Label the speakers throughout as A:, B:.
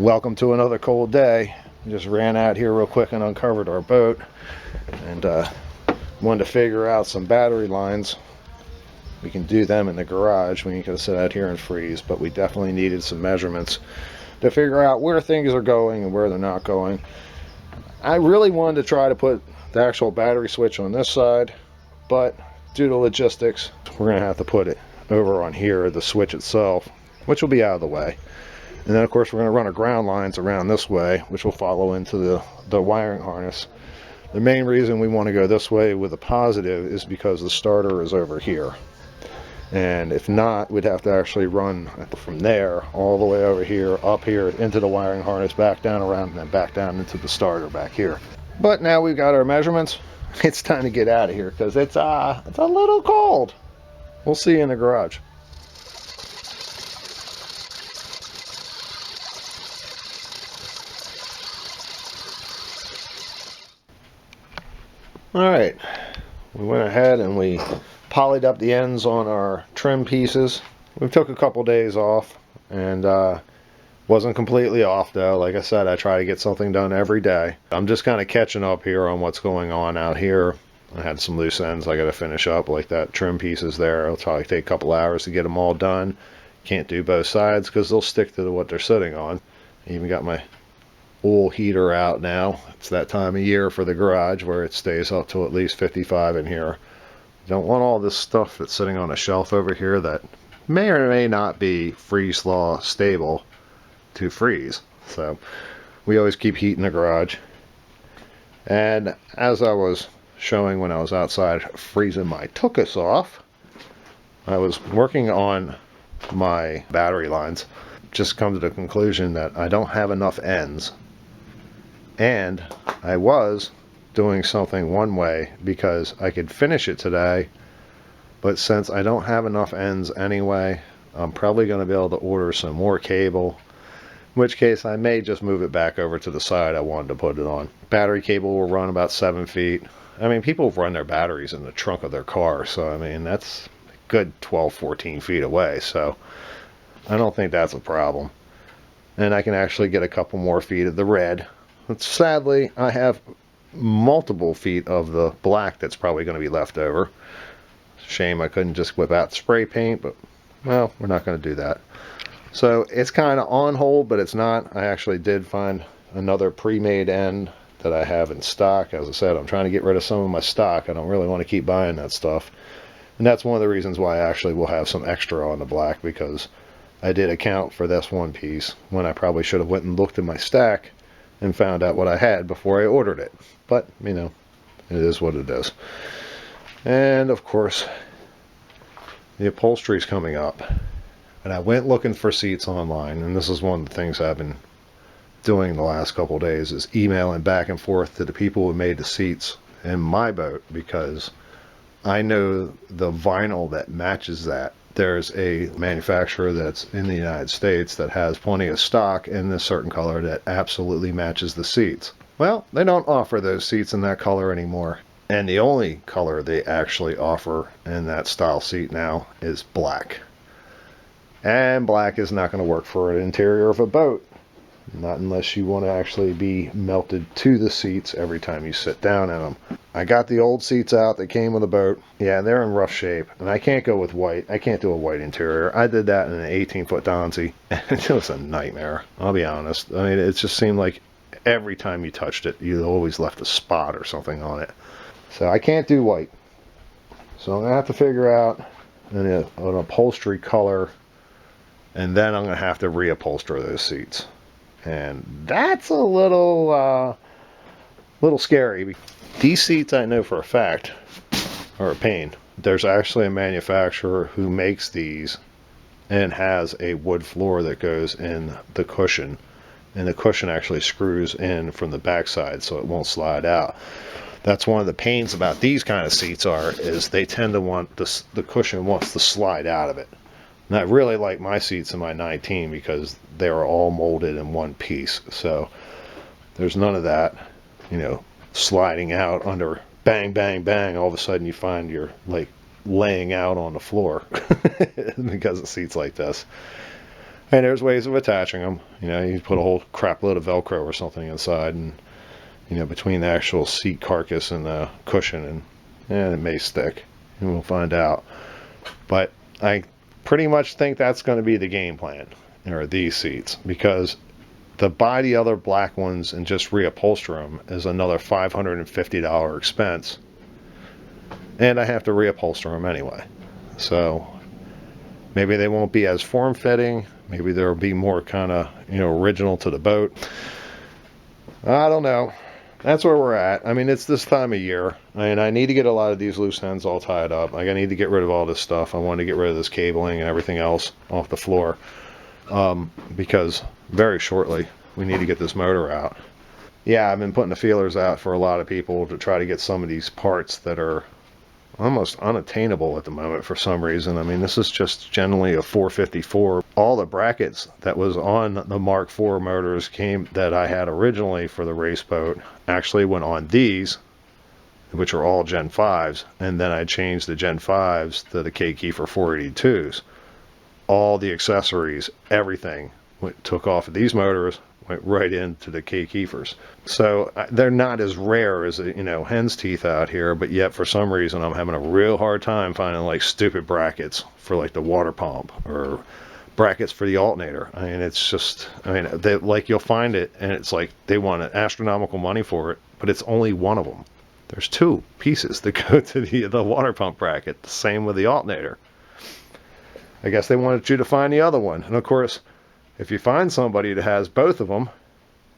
A: Welcome to another cold day. Just ran out here real quick and uncovered our boat, and wanted to figure out some battery lines. We can do them in the garage. We ain't gonna sit out here and freeze, but we definitely needed some measurements to figure out where things are going and where they're not going. I really wanted to try to put the actual battery switch on this side, but due to logistics, we're gonna have to put it over on here, the switch itself, which will be out of the way. And then of course we're going to run our ground lines around this way, which will follow into the wiring harness. The main reason we want to go this way with a positive is because the starter is over here. And if not, we'd have to actually run from there all the way over here, up here, into the wiring harness, back down around, and then back down into the starter back here. But now we've got our measurements, it's time to get out of here because it's a little cold. We'll see you in the garage. Alright, we went ahead and we polyed up the ends on our trim pieces. We took a couple days off, and wasn't completely off though. Like I said, I try to get something done every day. I'm just kind of catching up here on what's going on out here. I had some loose ends I got to finish up, like that trim pieces there. It'll probably take a couple hours to get them all done. Can't do both sides because they'll stick to what they're sitting on. I even got my oil heater out now. It's that time of year for the garage where it stays up to at least 55 in here. You don't want all this stuff that's sitting on a shelf over here that may or may not be freeze thaw stable to freeze. So we always keep heat in the garage. And as I was showing when I was outside freezing my tuchus off, I was working on my battery lines. Just come to the conclusion that I don't have enough ends. And I was doing something one way because I could finish it today, but since I don't have enough ends anyway, I'm probably going to be able to order some more cable, in which case I may just move it back over to the side I wanted to put it on. Battery cable will run about 7 feet. I mean, people run their batteries in the trunk of their car, so I mean, that's a good 12-14 feet away, so I don't think that's a problem. And I can actually get a couple more feet of the red. But sadly, I have multiple feet of the black that's probably going to be left over. Shame I couldn't just whip out spray paint, but well, we're not going to do that. So it's kind of on hold, but it's not. I actually did find another pre-made end that I have in stock. As I said, I'm trying to get rid of some of my stock. I don't really want to keep buying that stuff. And that's one of the reasons why I actually will have some extra on the black, because I did account for this one piece when I probably should have went and looked in my stack and found out what I had before I ordered it. But, you know, it is what it is. And, of course, the upholstery is coming up. And I went looking for seats online, and this is one of the things I've been doing the last couple of days, is emailing back and forth to the people who made the seats in my boat, because I know the vinyl that matches that. There's a manufacturer that's in the United States that has plenty of stock in this certain color that absolutely matches the seats. Well, they don't offer those seats in that color anymore. And the only color they actually offer in that style seat now is black. And black is not going to work for an interior of a boat. Not unless you want to actually be melted to the seats every time you sit down in them. I got the old seats out that came with the boat. Yeah, they're in rough shape, and I can't go with white. I can't do a white interior. I did that in an 18-foot Donzi, and it was a nightmare. I'll be honest. I mean, it just seemed like every time you touched it, you always left a spot or something on it. So I can't do white. So I'm going to have to figure out an upholstery color, and then I'm going to have to reupholster those seats. And that's a little scary. These seats, I know for a fact, are a pain. There's actually a manufacturer who makes these and has a wood floor that goes in the cushion, and the cushion actually screws in from the backside so it won't slide out. That's one of the pains about these kind of seats is they tend to want the cushion wants to slide out of it. And I really like my seats in my 19 because they are all molded in one piece. So there's none of that, you know, sliding out under bang, bang, bang. All of a sudden you find you're like laying out on the floor because of seats like this. And there's ways of attaching them. You know, you put a whole crap load of Velcro or something inside, and you know, between the actual seat carcass and the cushion, and it may stick, and we'll find out. But I pretty much think that's going to be the game plan, or these seats, because to buy the other black ones and just reupholster them is another $550 expense, and I have to reupholster them anyway. So maybe they won't be as form-fitting. Maybe they'll be more kind of, you know, original to the boat. I don't know. That's where we're at. I mean, it's this time of year, and I need to get a lot of these loose ends all tied up. Like, I need to get rid of all this stuff. I want to get rid of this cabling and everything else off the floor, because very shortly we need to get this motor out. Yeah, I've been putting the feelers out for a lot of people to try to get some of these parts that are almost unattainable at the moment for some reason. I mean, this is just generally a 454. All the brackets that was on the Mark IV motors that I had originally for the race boat actually went on these, which are all Gen 5s, and then I changed the Gen 5s to the K Kiefer 482s. All the accessories, everything took off of these motors, went right into the K Kiefers. So they're not as rare as, you know, hen's teeth out here, but yet for some reason I'm having a real hard time finding like stupid brackets for like the water pump or brackets for the alternator. I mean, it's just, I mean, they, like, you'll find it and it's like they want astronomical money for it, but it's only one of them. There's two pieces that go to the water pump bracket. The same with the alternator. I guess they wanted you to find the other one, and of course, if you find somebody that has both of them,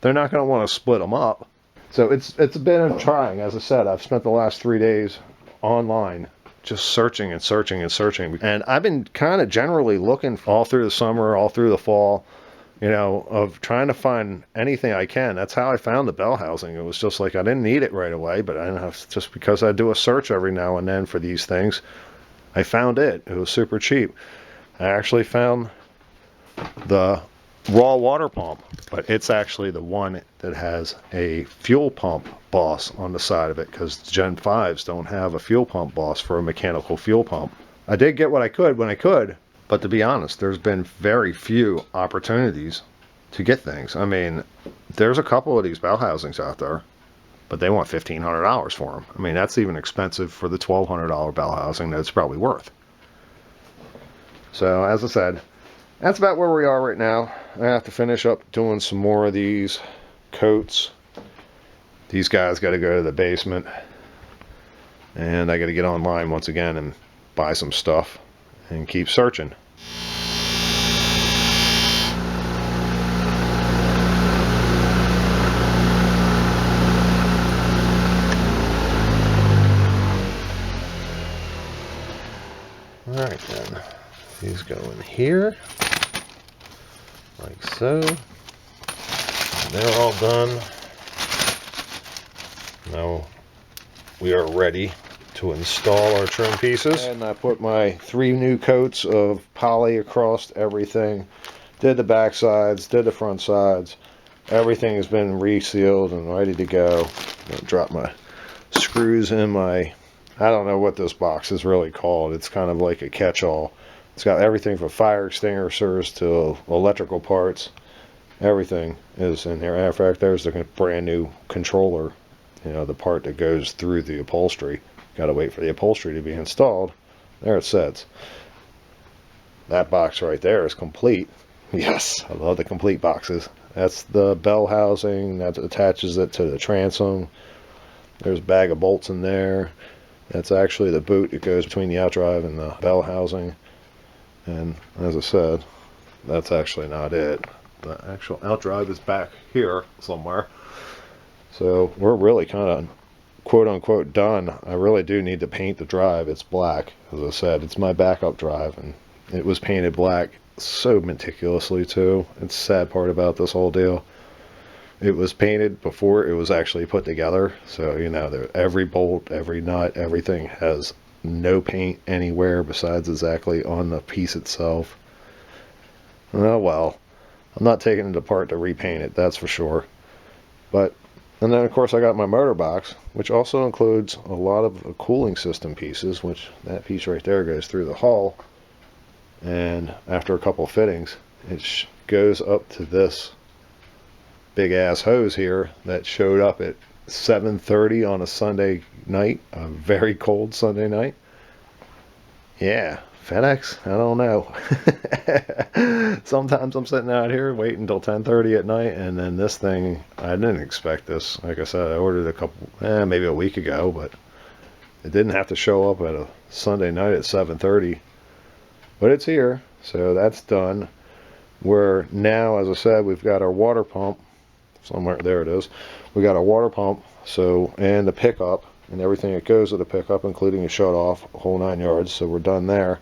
A: they're not going to want to split them up. So it's been trying. As I said, I've spent the last 3 days online just searching and searching and searching. And I've been kind of generally looking all through the summer, all through the fall, you know, of trying to find anything I can. That's how I found the bell housing. It was just like I didn't need it right away, but I didn't have, just because I do a search every now and then for these things, I found it. It was super cheap. I actually found the raw water pump, but it's actually the one that has a fuel pump boss on the side of it, because Gen 5s don't have a fuel pump boss for a mechanical fuel pump. I did get what I could when I could, but to be honest, there's been very few opportunities to get things. I mean, there's a couple of these bell housings out there, but they want $1,500 for them. I mean, that's even expensive for the $1,200 bell housing that it's probably worth. So as I said, that's about where we are right now. I have to finish up doing some more of these coats. These guys got to go to the basement, and I got to get online once again and buy some stuff and keep searching. Alright then, these go in here, like so. And they're all done. Now we are ready to install our trim pieces. And I put my 3 new coats of poly across everything. Did the back sides, did the front sides. Everything has been resealed and ready to go. I'm gonna drop my screws in my, I don't know what this box is really called. It's kind of like a catch-all. It's got everything from fire extinguishers to electrical parts. Everything is in here. Matter of fact, there's the brand new controller. You know, the part that goes through the upholstery. Got to wait for the upholstery to be installed. There it sits. That box right there is complete. Yes, I love the complete boxes. That's the bell housing that attaches it to the transom. There's a bag of bolts in there. That's actually the boot that goes between the outdrive and the bell housing. And as I said, that's actually not it. The actual outdrive is back here somewhere. So we're really kind of quote unquote done. I really do need to paint the drive. It's black. As I said, it's my backup drive, and it was painted black so meticulously too. It's the sad part about this whole deal. It was painted before it was actually put together. So, you know, every bolt, every nut, everything has no paint anywhere besides exactly on the piece itself. Oh well, I'm not taking it apart to repaint it, that's for sure. But, and then of course I got my motor box, which also includes a lot of cooling system pieces, which that piece right there goes through the hull. And after a couple of fittings, it goes up to this big ass hose here that showed up at 7:30 on a Sunday night, a very cold Sunday night. Yeah, FedEx, I don't know. Sometimes I'm sitting out here waiting until 10:30 at night, and then this thing, I didn't expect this. Like I said, I ordered a couple, maybe a week ago, but it didn't have to show up at a Sunday night at 7:30. But it's here, so that's done. We're now, as I said, we've got our water pump somewhere. There it is. We got our water pump, so, and the pickup and everything that goes with the pickup, including the shut off, whole 9 yards. So we're done there.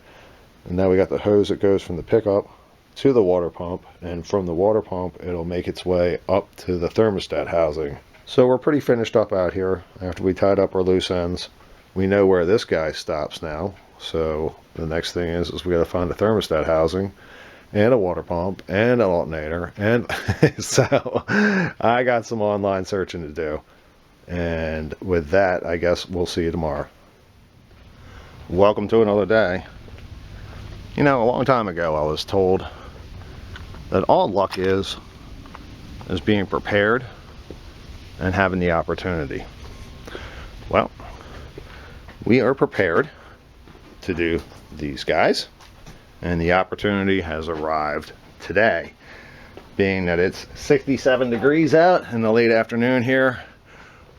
A: And now we got the hose that goes from the pickup to the water pump, and from the water pump it'll make its way up to the thermostat housing. So we're pretty finished up out here. After we tied up our loose ends, we know where this guy stops now. So the next thing is we got to find a thermostat housing and a water pump and an alternator, and so I got some online searching to do. And with that, I guess we'll see you tomorrow. Welcome to another day. You know, a long time ago I was told that all luck is being prepared and having the opportunity. Well, we are prepared to do these guys, and the opportunity has arrived today. Being that it's 67 degrees out in the late afternoon here,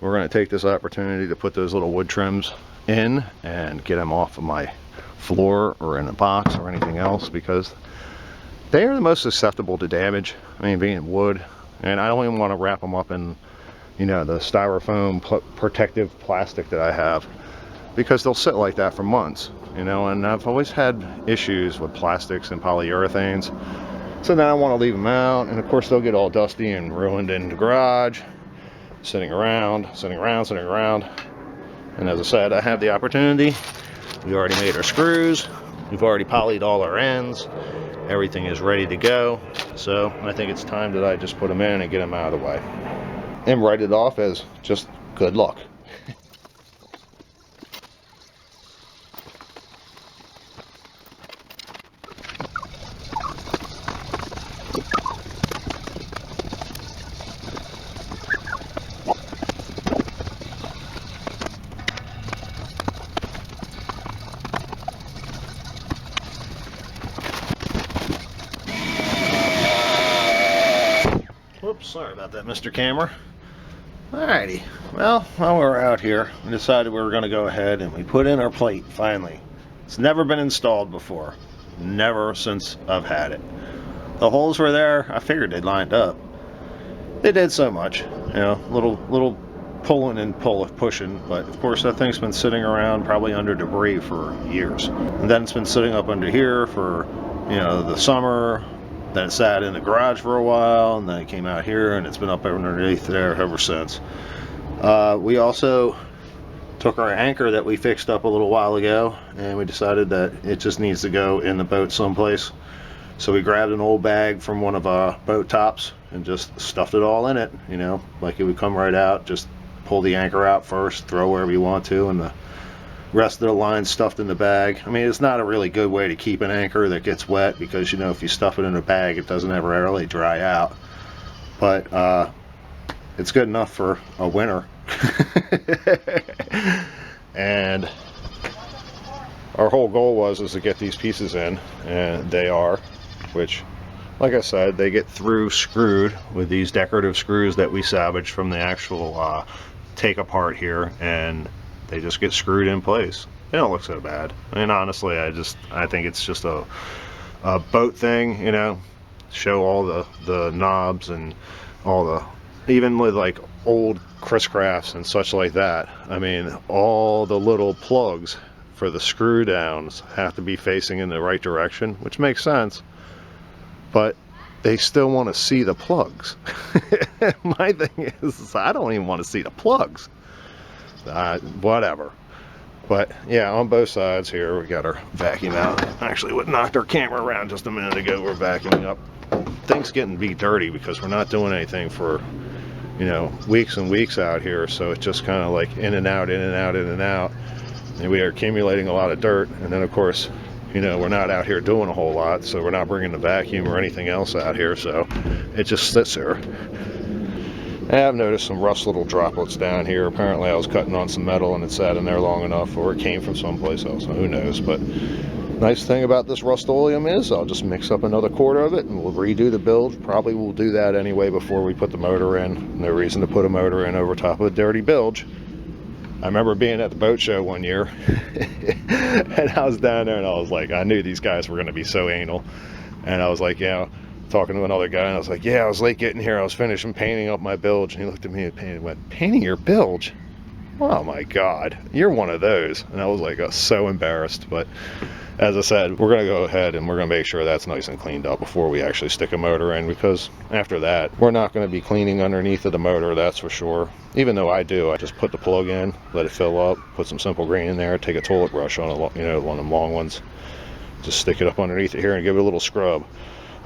A: we're going to take this opportunity to put those little wood trims in and get them off of my floor or in a box or anything else, because they are the most susceptible to damage. I mean, being wood, and I don't even want to wrap them up in, you know, the styrofoam protective plastic that I have, because they'll sit like that for months, you know. And I've always had issues with plastics and polyurethanes, so now I want to leave them out, and of course they'll get all dusty and ruined in the garage, sitting around. And as I said, I have the opportunity. We already made our screws, we've already polyed all our ends, everything is ready to go. So I think it's time that I just put them in and get them out of the way and write it off as just good luck. Whoops, sorry about that, Mr. Camera. Alrighty, well, while we're out here, we decided we were going to go ahead and we put in our plate, finally. It's never been installed before. Never since I've had it. The holes were there, I figured they'd lined up. They did so much, you know, little pulling and pushing, but of course that thing's been sitting around probably under debris for years. And then it's been sitting up under here for, you know, the summer. Then it sat in the garage for a while, and then it came out here, and it's been up underneath there ever since. We also took our anchor that we fixed up a little while ago, and we decided that it just needs to go in the boat someplace. So we grabbed an old bag from one of our boat tops and just stuffed it all in it, you know, like it would come right out. Just pull the anchor out first, throw wherever you want to, and the rest of the line stuffed in the bag. I mean, it's not a really good way to keep an anchor that gets wet, because, you know, if you stuff it in a bag, it doesn't ever really dry out. But it's good enough for a winter. And our whole goal was to get these pieces in, and they are, which, like I said, they get through screwed with these decorative screws that we salvaged from the actual take apart here, and they just get screwed in place. They don't look so bad. I mean, honestly, I think it's just a boat thing, you know, show all the knobs and all the, even with like old Chris Crafts and such like that, I mean, all the little plugs for the screw downs have to be facing in the right direction, which makes sense, but they still want to see the plugs. My thing is, I don't even want to see the plugs. Whatever. But yeah, on both sides here we got our vacuum out. Actually, what knocked our camera around just a minute ago, we're vacuuming up. Things getting beat dirty because we're not doing anything for, you know, weeks and weeks out here, so it's just kind of like in and out, in and out, in and out, and we are accumulating a lot of dirt. And then of course, you know, we're not out here doing a whole lot, so we're not bringing the vacuum or anything else out here, so it just sits there. And I've noticed some rust little droplets down here. Apparently I was cutting on some metal and it sat in there long enough, or it came from someplace else, who knows. But nice thing about this Rust-Oleum is I'll just mix up another quart of it and we'll redo the bilge. Probably we'll do that anyway before we put the motor in. No reason to put a motor in over top of a dirty bilge. I remember being at the boat show one year and I was down there and I was like, I knew these guys were going to be so anal. And I was like, yeah, talking to another guy, and I was like, yeah, I was late getting here. I was finishing painting up my bilge. And he looked at me and went, painting your bilge? Oh my God, you're one of those. And I was like, so embarrassed. But as I said, we're going to go ahead and we're going to make sure that's nice and cleaned up before we actually stick a motor in, because after that, we're not going to be cleaning underneath of the motor, that's for sure. Even though I just put the plug in, let it fill up, put some simple green in there, take a toilet brush on a, you know, one of them long ones, just stick it up underneath it here and give it a little scrub.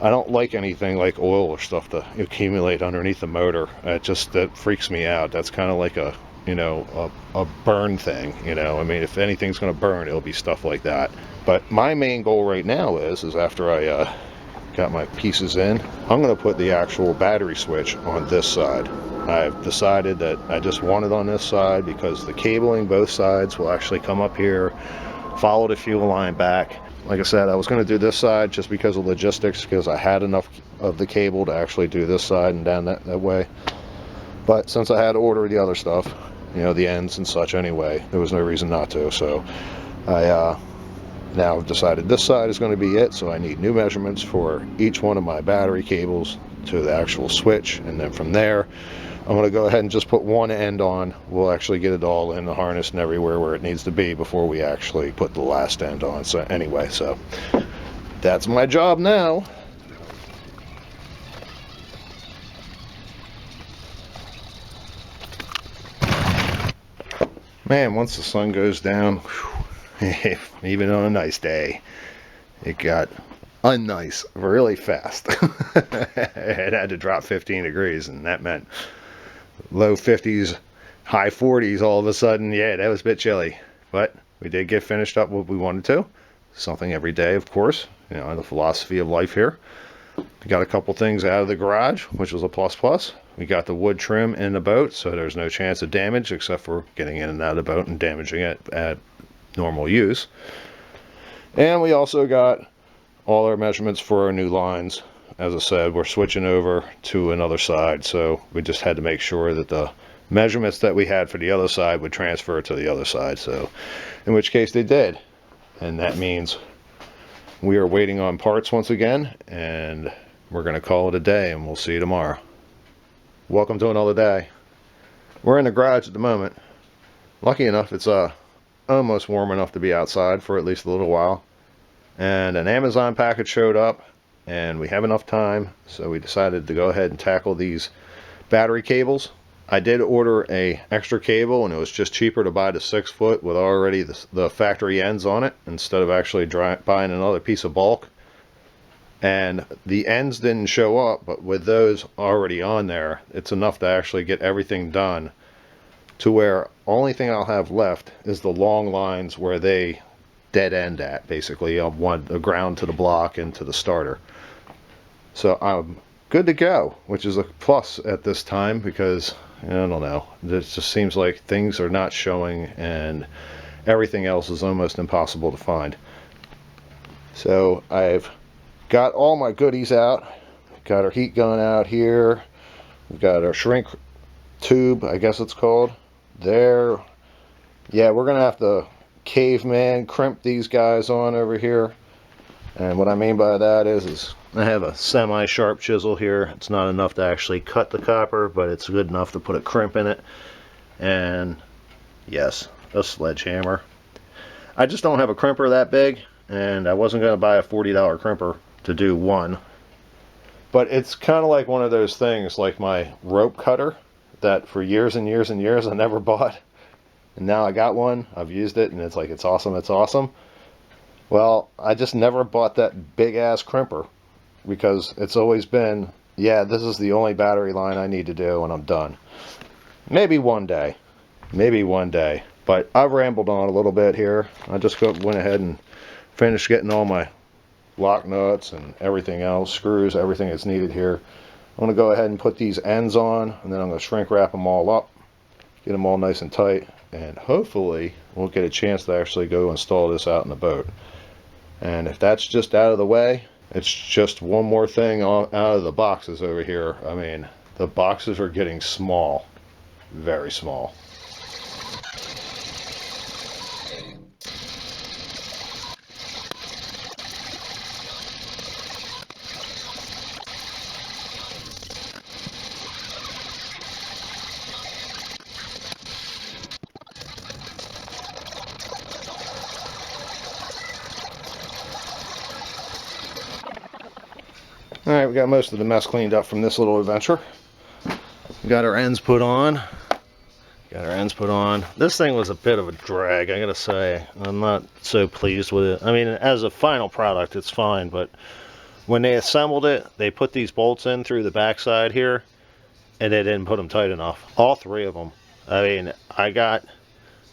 A: I don't like anything like oil or stuff to accumulate underneath the motor. That freaks me out. That's kind of like a, you know, a burn thing, you know. I mean, if anything's going to burn, it'll be stuff like that. But my main goal right now is after I got my pieces in, I'm going to put the actual battery switch on this side. I've decided that I just want it on this side because the cabling both sides will actually come up here, follow the fuel line back. Like I said, I was going to do this side just because of logistics, because I had enough of the cable to actually do this side and down that way. But since I had to order the other stuff, you know, the ends and such anyway, there was no reason not to. So I now I've decided this side is going to be it. So I need new measurements for each one of my battery cables to the actual switch. And then from there, I'm going to go ahead and just put one end on. We'll actually get it all in the harness and everywhere where it needs to be before we actually put the last end on. So anyway, so that's my job now. Man, once the sun goes down, whew, even on a nice day, it got unnice really fast. It had to drop 15 degrees, and that meant low 50s, high 40s all of a sudden. Yeah, that was a bit chilly, but we did get finished up what we wanted to. Something every day, of course, you know, the philosophy of life here. We got a couple things out of the garage, which was a plus. We got the wood trim in the boat, so there's no chance of damage except for getting in and out of the boat and damaging it at normal use. And we also got all our measurements for our new lines. As I said, we're switching over to another side, so we just had to make sure that the measurements that we had for the other side would transfer to the other side, so in which case they did. And that means we are waiting on parts once again, and we're going to call it a day, and we'll see you tomorrow. Welcome to another day. We're in the garage at the moment. Lucky enough, it's almost warm enough to be outside for at least a little while. And an Amazon package showed up, and we have enough time, so we decided to go ahead and tackle these battery cables. I did order a extra cable, and it was just cheaper to buy the 6-foot with already the factory ends on it instead of actually buying another piece of bulk. And the ends didn't show up, but with those already on there, it's enough to actually get everything done to where only thing I'll have left is the long lines where they dead end at, basically. I'll want the ground to the block and to the starter. So I'm good to go, which is a plus at this time, because I don't know, it just seems like things are not showing and everything else is almost impossible to find. So I've got all my goodies out. Got our heat gun out here. We've got our shrink tube, I guess it's called, there. Yeah, we're gonna have to caveman crimp these guys on over here. And what I mean by that is I have a semi-sharp chisel here. It's not enough to actually cut the copper, but it's good enough to put a crimp in it. And yes, a sledgehammer. I just don't have a crimper that big, and I wasn't going to buy a $40 crimper to do one. But it's kind of like one of those things, like my rope cutter that for years and years and years I never bought. And now I got one, I've used it, and it's like, it's awesome, it's awesome. Well, I just never bought that big ass crimper because it's always been, yeah, this is the only battery line I need to do and I'm done. Maybe one day, but I've rambled on a little bit here. I just went ahead and finished getting all my lock nuts and everything else, screws, everything that's needed here. I'm going to go ahead and put these ends on, and then I'm going to shrink wrap them all up, get them all nice and tight, and hopefully we'll get a chance to actually go install this out in the boat. And if that's just out of the way, it's just one more thing out of the boxes over here. I mean, the boxes are getting small, very small. Alright, we got most of the mess cleaned up from this little adventure. We got our ends put on. This thing was a bit of a drag, I gotta say. I'm not so pleased with it. I mean, as a final product, it's fine, but when they assembled it, they put these bolts in through the backside here, and they didn't put them tight enough. All three of them. I mean, I got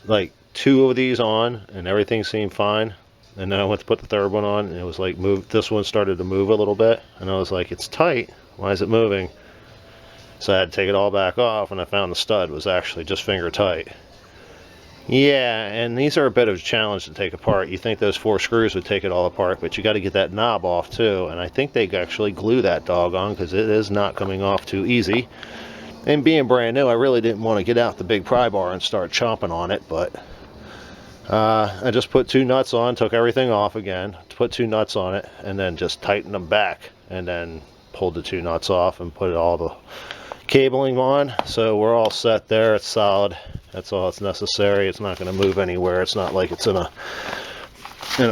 A: like 2 of these on, and everything seemed fine. And then I went to put the third one on, and it was like this one started to move a little bit, and I was like, it's tight, why is it moving? So I had to take it all back off, and I found the stud was actually just finger tight. Yeah, and these are a bit of a challenge to take apart. You think those 4 screws would take it all apart, but you got to get that knob off too, and I think they actually glue that dog on, because it is not coming off too easy. And being brand new, I really didn't want to get out the big pry bar and start chomping on it, but I just put 2 nuts on, took everything off again, put 2 nuts on it, and then just tightened them back, and then pulled the 2 nuts off and put all the cabling on. So we're all set there. It's solid. That's all that's necessary. It's not going to move anywhere. It's not like it's in a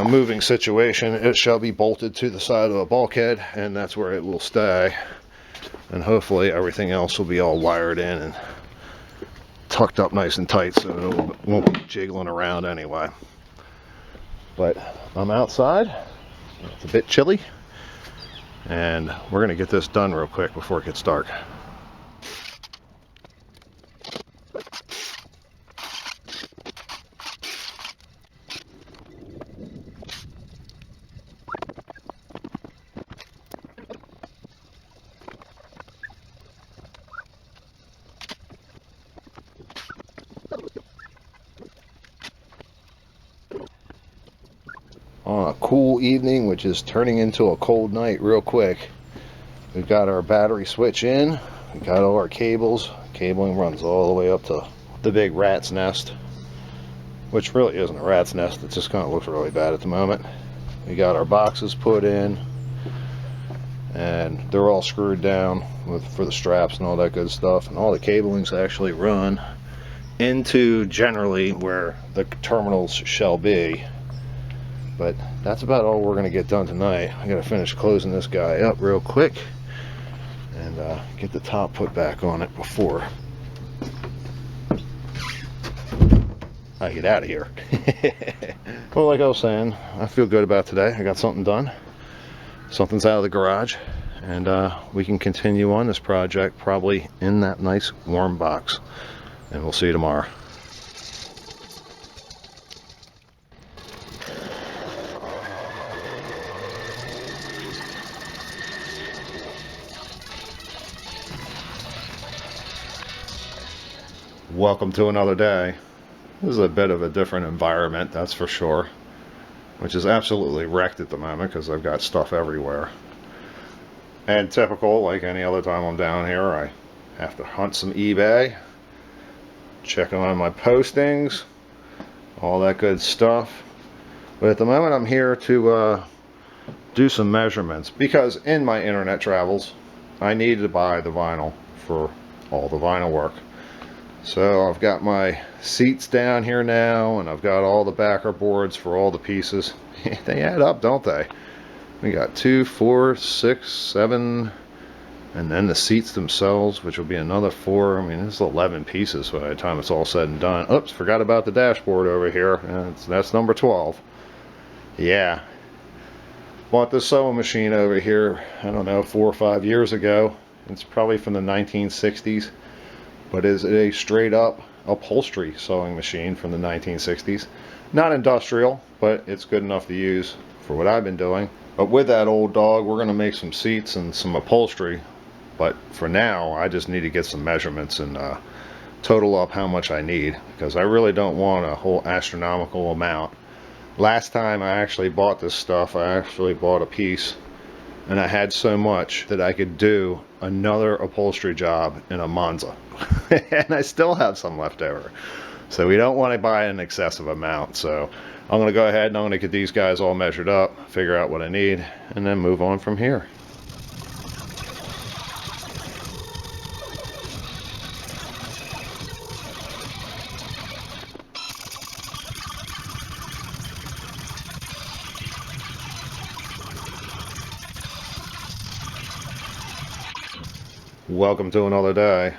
A: moving situation. It shall be bolted to the side of a bulkhead, and that's where it will stay. And hopefully everything else will be all wired in and tucked up nice and tight, so it won't be jiggling around anyway. But I'm outside. It's a bit chilly, and we're going to get this done real quick before it gets dark. On a cool evening, which is turning into a cold night real quick, we've got our battery switch in, we've got all our cables. Cabling runs all the way up to the big rat's nest, which really isn't a rat's nest, it just kind of looks really bad at the moment. We got our boxes put in, and they're all screwed down for the straps and all that good stuff, and all the cablings actually run into generally where the terminals shall be. But that's about all we're going to get done tonight. I got to finish closing this guy up real quick and get the top put back on it before I get out of here. Well, like I was saying, I feel good about today. I got something done. Something's out of the garage, and we can continue on this project probably in that nice warm box. And we'll see you tomorrow. Welcome to another day. This is a bit of a different environment, that's for sure, which is absolutely wrecked at the moment because I've got stuff everywhere. And typical, like any other time I'm down here, I have to hunt some eBay, check on my postings, all that good stuff. But at the moment I'm here to do some measurements, because in my internet travels I needed to buy the vinyl for all the vinyl work. So I've got my seats down here now, and I've got all the backer boards for all the pieces. They add up, don't they? We got 2, 4, 6, 7, and then the seats themselves, which will be another 4. I mean, this is 11 pieces by the time it's all said and done. Oops, forgot about the dashboard over here. That's number 12. Yeah. Bought this sewing machine over here, I don't know, 4 or 5 years ago. It's probably from the 1960s. But is a straight up upholstery sewing machine from the 1960s. Not industrial, but it's good enough to use for what I've been doing. But with that old dog, we're going to make some seats and some upholstery. But for now, I just need to get some measurements and total up how much I need, because I really don't want a whole astronomical amount. Last time I actually bought this stuff, I actually bought a piece, and I had so much that I could do another upholstery job in a Monza. And I still have some left over. So we don't want to buy an excessive amount. So I'm going to go ahead and I'm going to get these guys all measured up, figure out what I need, and then move on from here. Welcome to another day.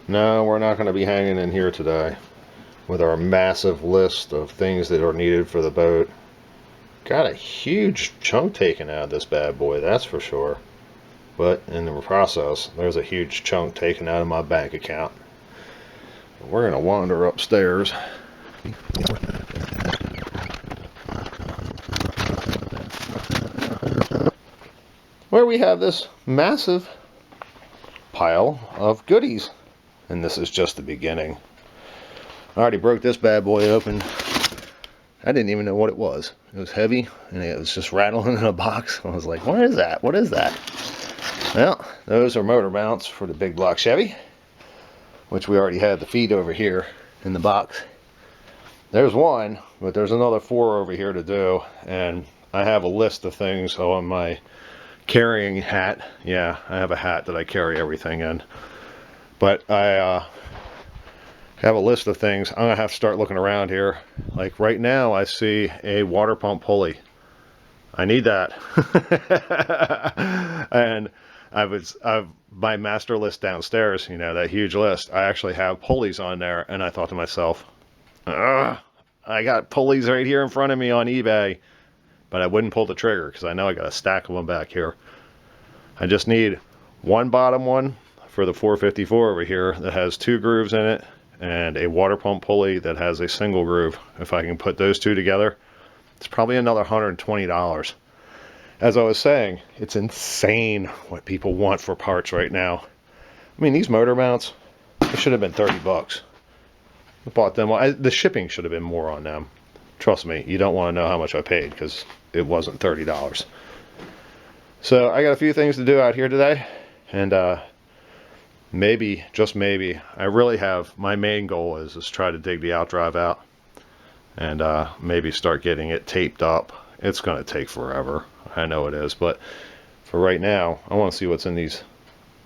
A: No, we're not going to be hanging in here today with our massive list of things that are needed for the boat. Got a huge chunk taken out of this bad boy, that's for sure. But in the process, there's a huge chunk taken out of my bank account. We're going to wander upstairs. Where we have this massive pile of goodies, and this is just the beginning. I already broke this bad boy open. I didn't even know what it was. It was heavy and it was just rattling in a box. I was like, what is that? What is that? Well, those are motor mounts for the big block Chevy, which we already had the feet over here in the box. There's one, but there's another 4 over here to do, and I have a list of things on my carrying hat. Yeah, I have a hat that I carry everything in. But I have a list of things. I'm gonna have to start looking around here. Like right now, I see a water pump pulley. I need that. And I've my master list downstairs. You know, that huge list. I actually have pulleys on there, and I thought to myself, I got pulleys right here in front of me on eBay. But I wouldn't pull the trigger because I know I got a stack of them back here. I just need one bottom one for the 454 over here that has 2 grooves in it, and a water pump pulley that has a single groove. If I can put those 2 together, it's probably another $120. As I was saying, it's insane what people want for parts right now. I mean, these motor mounts, they should have been 30 bucks. I bought them. The shipping should have been more on them. Trust me, you don't want to know how much I paid because it wasn't $30. So I got a few things to do out here today, and maybe, just maybe, I really have, my main goal is try to dig the outdrive out and maybe start getting it taped up. It's going to take forever. I know it is, but for right now, I want to see what's in these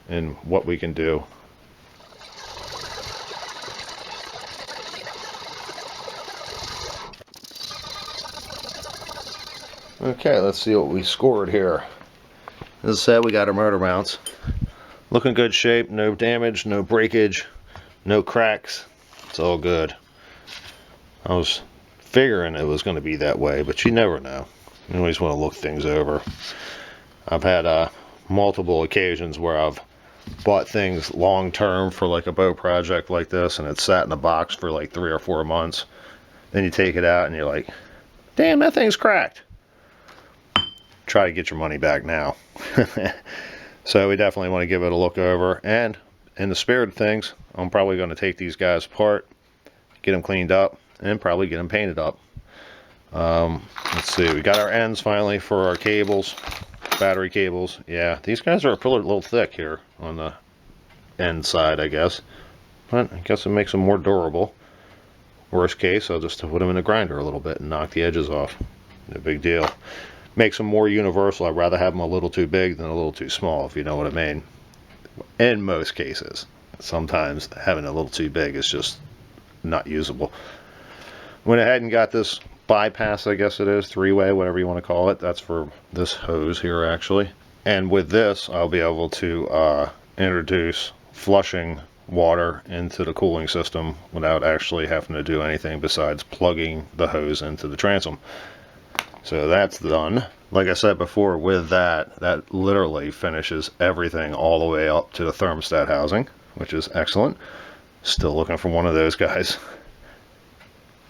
A: and what we can do. Okay, let's see what we scored here. As I said, we got our motor mounts. Looking good shape, no damage, no breakage, no cracks. It's all good. I was figuring it was going to be that way, but you never know. You always want to look things over. I've had multiple occasions where I've bought things long term for like a boat project like this, and it's sat in a box for like 3 or 4 months. Then you take it out and you're like, damn, that thing's cracked. Try to get your money back now. So we definitely want to give it a look over, and in the spirit of things, I'm probably going to take these guys apart, get them cleaned up, and probably get them painted up. Let's see, we got our ends finally for our cables, battery cables. Yeah, these guys are a little thick here on the end side, I guess, but I guess it makes them more durable. Worst case, I'll just put them in the grinder a little bit and knock the edges off. No big deal. Makes them more universal. I'd rather have them a little too big than a little too small, if you know what I mean. In most cases. Sometimes having a little too big is just not usable. Went ahead and got this bypass, I guess it is, 3-way, whatever you want to call it. That's for this hose here, actually. And with this, I'll be able to introduce flushing water into the cooling system without actually having to do anything besides plugging the hose into the transom. So that's done. Like I said before, with that literally finishes everything all the way up to the thermostat housing, which is excellent. Still looking for one of those guys.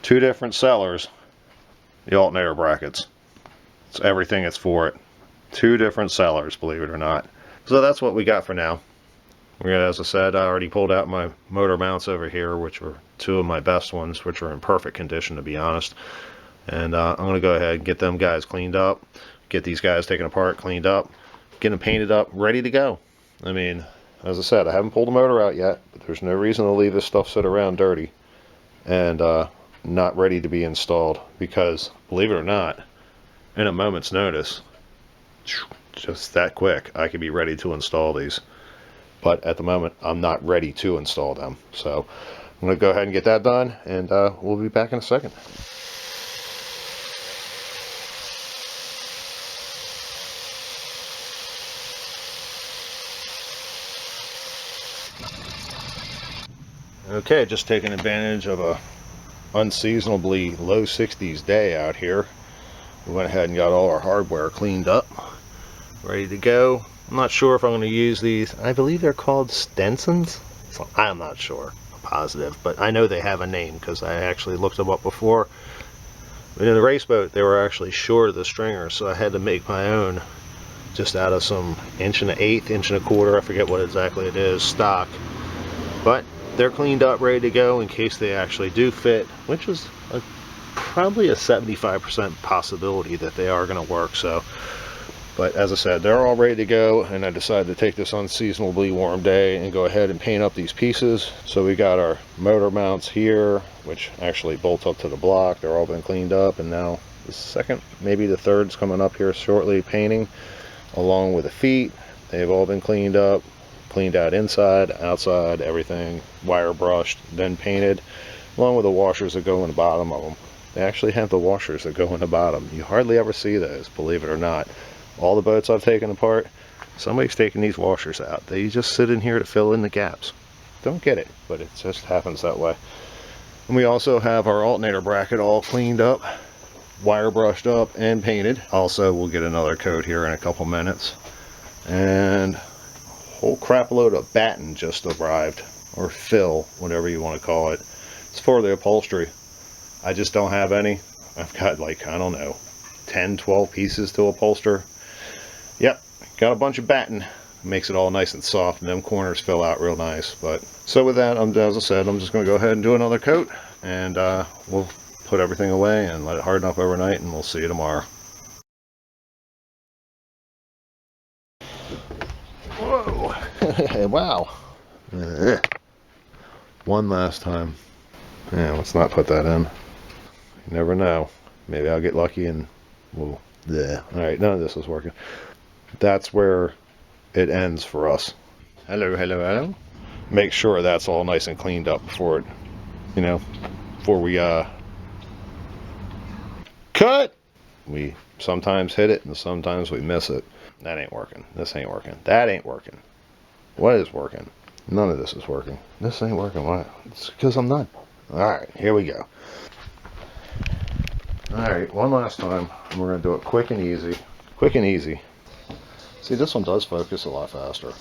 A: Two different sellers. The alternator brackets. It's everything it's for it. Two different sellers, believe it or not. So that's what we got for now. As I said, I already pulled out my motor mounts over here, which were two of my best ones, which are in perfect condition, to be honest. And I'm going to go ahead and get them guys cleaned up, get these guys taken apart, cleaned up, get them painted up, ready to go. I mean, as I said, I haven't pulled the motor out yet, but there's no reason to leave this stuff sit around dirty and not ready to be installed, because, believe it or not, in a moment's notice, just that quick, I could be ready to install these. But at the moment, I'm not ready to install them. So I'm going to go ahead and get that done, and we'll be back in a second. Okay, just taking advantage of a unseasonably low 60s day out here. We went ahead and got all our hardware cleaned up, ready to go. I'm not sure if I'm going to use these. I believe they're called Stensons. So I'm not sure, I'm positive, but I know they have a name because I actually looked them up before. But in the race boat, they were actually short of the stringer, so I had to make my own just out of some 1.1/8, 1.25", I forget what exactly it is, stock. But they're cleaned up, ready to go in case they actually do fit, which is probably a 75% possibility that they are going to work. So, but as I said, they're all ready to go, and I decided to take this unseasonably warm day and go ahead and paint up these pieces. So we got our motor mounts here, which actually bolt up to the block. They're all been cleaned up, and now the second, maybe the third's coming up here shortly, painting, along with the feet. They've all been cleaned up, cleaned out inside, outside, everything, wire brushed, then painted, along with the washers that go in the bottom of them. They actually have the washers that go in the bottom. You hardly ever see those, believe it or not. All the boats I've taken apart, somebody's taking these washers out. They just sit in here to fill in the gaps. Don't get it, but it just happens that way. And we also have our alternator bracket all cleaned up, wire brushed up, and painted. Also, we'll get another coat here in a couple minutes. And whole crap load of batten just arrived, or fill, whatever you want to call it. It's for the upholstery. I just don't have any. I've got, like, I don't know, 10, 12 pieces to upholster. Yep, got a bunch of batten. Makes it all nice and soft, and them corners fill out real nice. But so with that, as I said, I'm just going to go ahead and do another coat, and we'll put everything away and let it harden up overnight, and we'll see you tomorrow. Whoa! Wow! One last time. Yeah, let's not put that in. You never know. Maybe I'll get lucky and we'll... Yeah. Alright, none of this is working. That's where it ends for us. Hello, hello, hello. Make sure that's all nice and cleaned up before it, you know, before we cut. We sometimes hit it and sometimes we miss it. That ain't working. This ain't working. That ain't working. What is working? None of this is working. This ain't working. Why? It's because I'm not. Alright, here we go. Alright, one last time. And we're going to do it quick and easy. Quick and easy. See, this one does focus a lot faster.